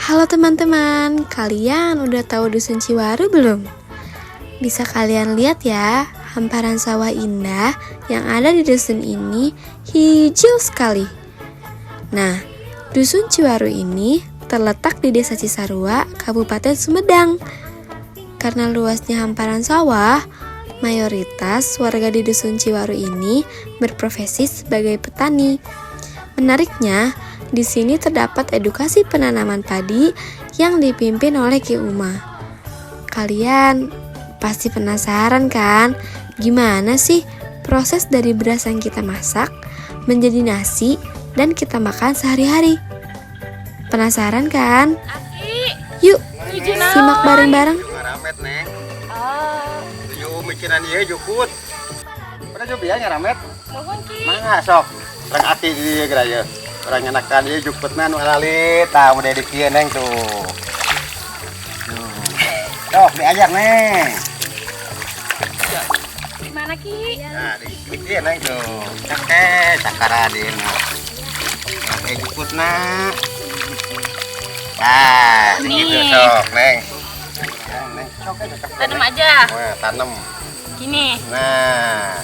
Halo teman-teman, kalian udah tahu Dusun Ciwaru belum? Bisa kalian lihat ya, hamparan sawah indah yang ada di dusun ini hijau sekali. Nah, Dusun Ciwaru ini terletak di Desa Cisarua, Kabupaten Sumedang. Karena luasnya hamparan sawah, mayoritas warga di Dusun Ciwaru ini berprofesi sebagai petani. Menariknya, di sini terdapat edukasi penanaman padi yang dipimpin oleh Ki Uma. Kalian pasti penasaran kan, gimana sih proses dari beras yang kita masak menjadi nasi dan kita makan sehari-hari? Penasaran kan? Yuk, simak bareng-bareng. Ngaramet neng. Yuk mikiran ieu jukut. Pada jo bieu ngaramet. Mangga sok. Rang aki di dieu geura ieu. Urang nyenakan ieu jukutna nu alalit. Tah udah di kieu neng tuh. Sok diajar neng. Di mana Ki? Nah, di kieu neng tuh. Oke, cakara dina. Oke jukutna. Nah, gitu sok neng. Neng, sok aja cakep. Tanam aja. Wah, tanam. Gini. Nah.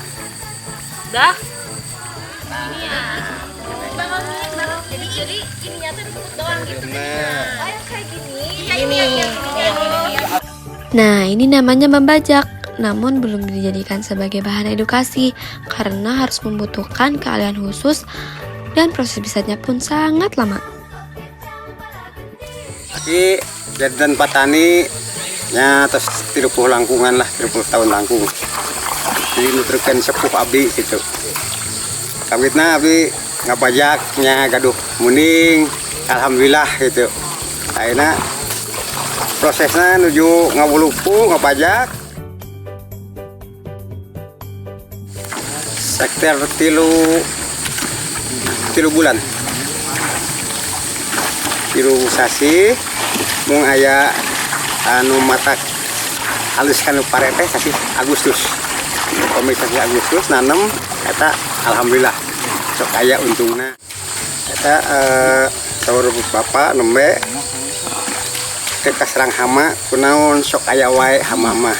Udah? Ini ya. Jadi ininya tuh disebut doang gitu. Nah. Kayak gini. Gini. Nah, ini namanya membajak, namun belum dijadikan sebagai bahan edukasi karena harus membutuhkan keahlian khusus dan proses bisanya pun sangat lama. Aki jadi petani nya terus 30 langkungan lah, 30 tahun langkung. Jadi nuturkeun sepuh abdi gitu. Kawitna abdi ngabajaknya gaduh mending alhamdulillah gitu. Ayeuna prosesnya nuju ngawulupu ngabajak. Sekitar tilu bulan. Tilu sasi mung aya anu matak halus kanu parete kasih Agustus. Komisasi Agustus nanem eta alhamdulillah sok aya untungna. Eta saur bapak nembe teu kaserang hama kunaon sok aya wae hama mah.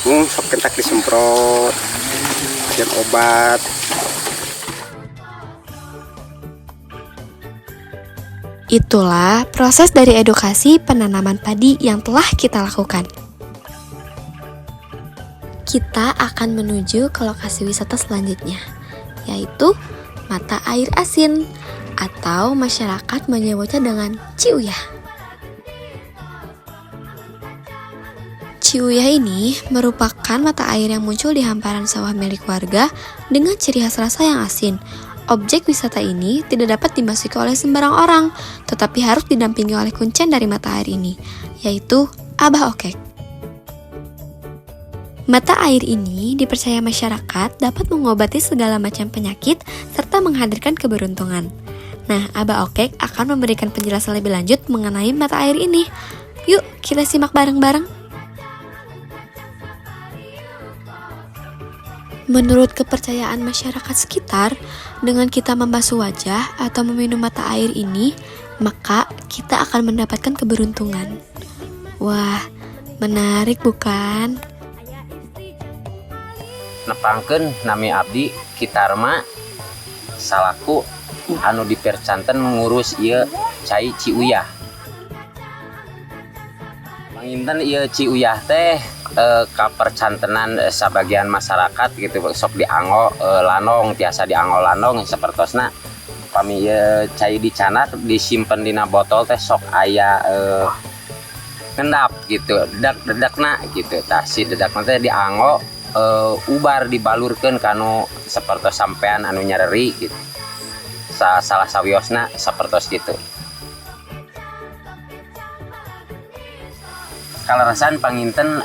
Mung sok kentak disemprot jeung obat. Itulah proses dari edukasi penanaman padi yang telah kita lakukan. Kita akan menuju ke lokasi wisata selanjutnya, yaitu Mata Air Asin, atau masyarakat menyebutnya dengan Ciuyah. Ciuyah ini merupakan mata air yang muncul di hamparan sawah milik warga dengan ciri khas rasa yang asin. Objek wisata ini tidak dapat dimasuki oleh sembarang orang, tetapi harus didampingi oleh kuncen dari mata air ini, yaitu Abah Okek. Mata air ini dipercaya masyarakat dapat mengobati segala macam penyakit serta menghadirkan keberuntungan. Nah, Abah Okek akan memberikan penjelasan lebih lanjut mengenai mata air ini. Yuk, kita simak bareng-bareng. Menurut kepercayaan masyarakat sekitar, dengan kita membasuh wajah atau meminum mata air ini, maka kita akan mendapatkan keberuntungan. Wah, menarik bukan? Nepangkeun nami abdi Kitarma salaku anu dipercanten mengurus ieu cai Ciuyah. Panginten ieu Ciuyah teh kapercantenan sabagian masyarakat gitu sok dianggo lanong tiasa dianggo lanong sapertosna pami ieu cai dicanak disimpen dina botol teh sok aya ngendap gitu dedak-dedakna gitu tah si dedakna teh dianggo ubar dibalurkeun kanu sapertos sampean anu nyareri gitu salah sawiosna sapertos gitu. Kalarasan panginten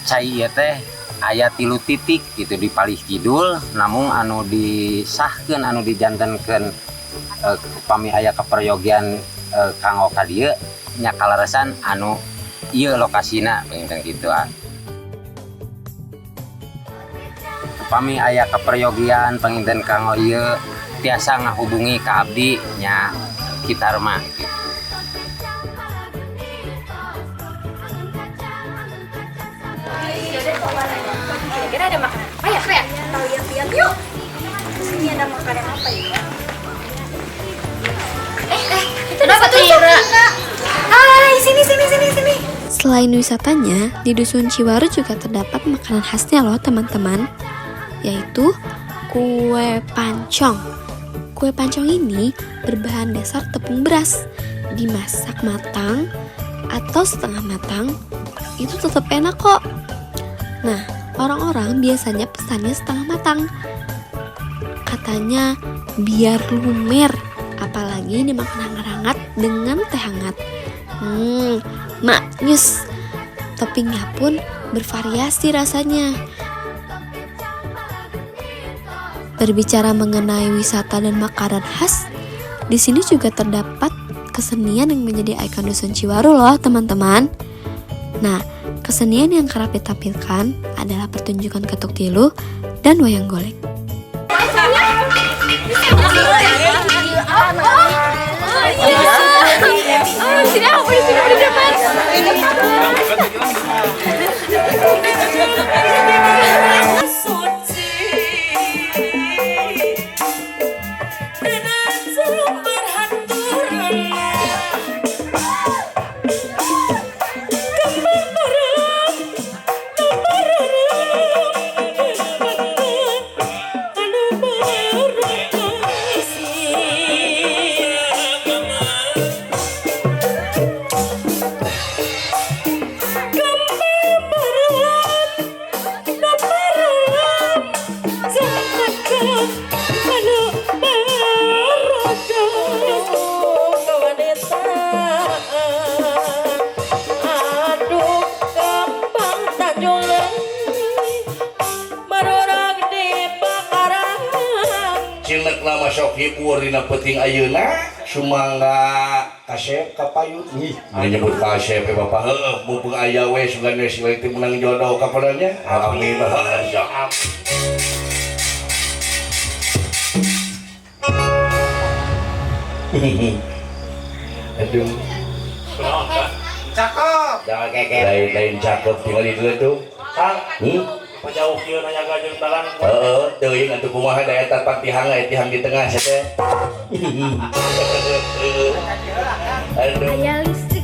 cai ieu teh aya 3 titik gitu di palih kidul, namun anu disahkeun anu dijantenkeun upami aya kaperyogian kanggo ka dieu nya kalarasan anu ieu lokasina panginten kitu. Upami aya kaperyogian panginten kanggo ieu tiasa ngahubungi ka abdi nya Kitarma gitu. Kira-kira ada makanan apa ya, Krea? Kita lihat-lihat yuk. Sini ada makanan apa ya? Itu kenapa tuh? Sini. Selain wisatanya, di Dusun Ciwaru juga terdapat makanan khasnya loh teman-teman, yaitu kue pancong. Kue pancong ini berbahan dasar tepung beras, dimasak matang atau setengah matang, itu tetap enak kok. Nah, orang-orang biasanya pesannya setengah matang. Katanya biar lumer, apalagi dimakan hangat-hangat dengan teh hangat. Maknyus. Toppingnya pun bervariasi rasanya. Berbicara mengenai wisata dan makanan khas, di sini juga terdapat kesenian yang menjadi ikon Dusun Ciwaru loh teman-teman. Nah, kesenian yang kerap ditampilkan adalah pertunjukan ketuk tilu dan wayang golek. Sini aku di sini di depan. Cinek nama sok hibur dina peting ayeuna sumangga kasep kapayut nih nyebut kasep bapak mumpung aya we sugan we sileutik menang jodoh kapadanya amin ya aduh Cakep. jangan keke lain cakep tinggal di dieu tuh Kang Pajauh kieu nanya gajeng dalan. teuing atuh kumaha da eta patihang tihang di tengah teh. Aduh. Aya listrik.